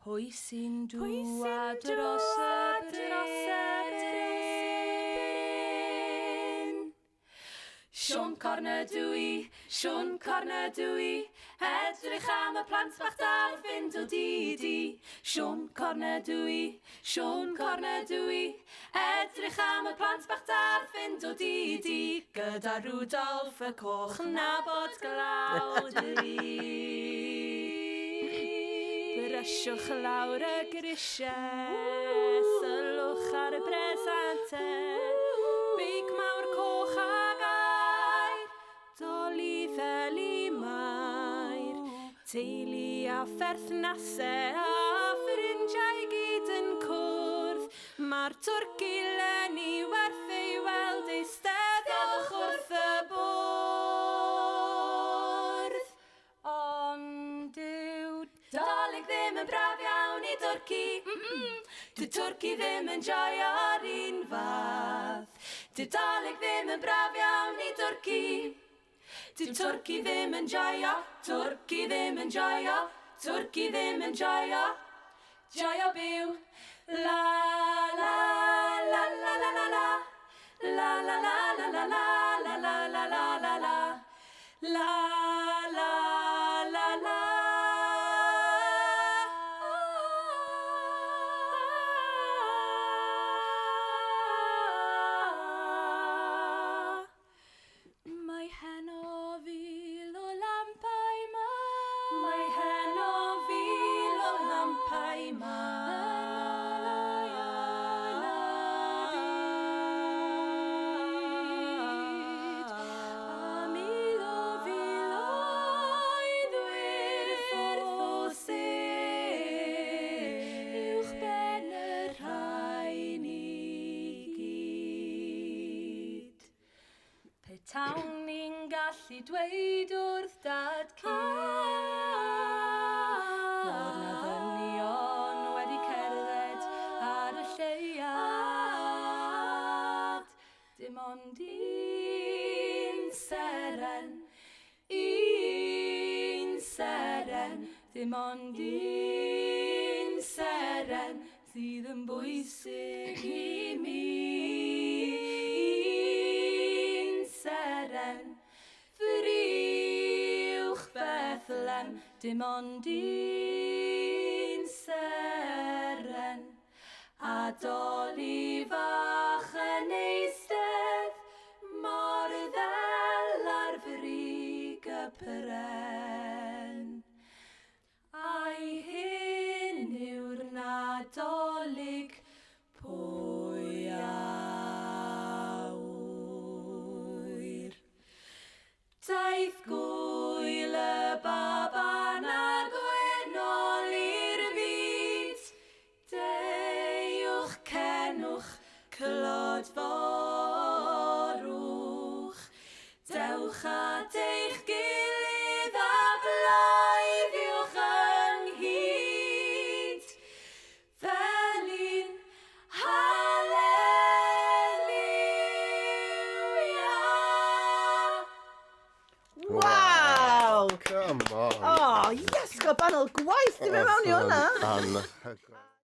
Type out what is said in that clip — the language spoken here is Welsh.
Pwy sy'n dŵad dros y bryn? Siôn cornel dwi, edrych am y plant bach dal fynd o didi. Siôn cornel dwi, edrych am y plant bach dal fynd o didi. Gyda Rudolf y coch nabod glawd yr Brysiwch lawr y grisiau, sylwch ar y bresantau, big mawr coch ag air, doli fel I mair, teulu a pherthnasau a ffrindiau gyd yn cwrdd, mae'r twrci leni werth ei weld eisteddwch wrth y bwrdd. Ond yw Dolig ddim yn braf iawn I dwrci, Dyw twrci ddim yn joio'r un fath. Dyw Dolig ddim yn braf iawn I dwrci, Dyw twrci ddim yn joio, twrci ddim yn joio, twrci ddim yn joio, joio byw. La la la la la la la, la la la la la la la la la la la la, la la la la. Mae heno fil o lampau mawr, mae heno fil o lampau mawr. A mil o filoedd wrth o sedd uwch ben y rhain I gyd. Petawn ni'n gallu dweud wrth dad fod na ddynion wedi cerdded ar y lleuad. Dim ond un seren, dim ond un seren sydd yn bwysig I mi. Uwch Bethlehem, dim ond un seren, a doli fach yn eistedd mor ddel ar frig y pren. A'i hyn yw'r Nadolig pwyawr. Daeth gwyl y baban a gwenol i'r byd, deuwch cenwch clodforwch, dewch at eich gilydd a bloeddiwch ynghyd, fel un Wow! Come on. Oh, yes, gael banol gwaith, dim mewn I hwnna. Anhygoel.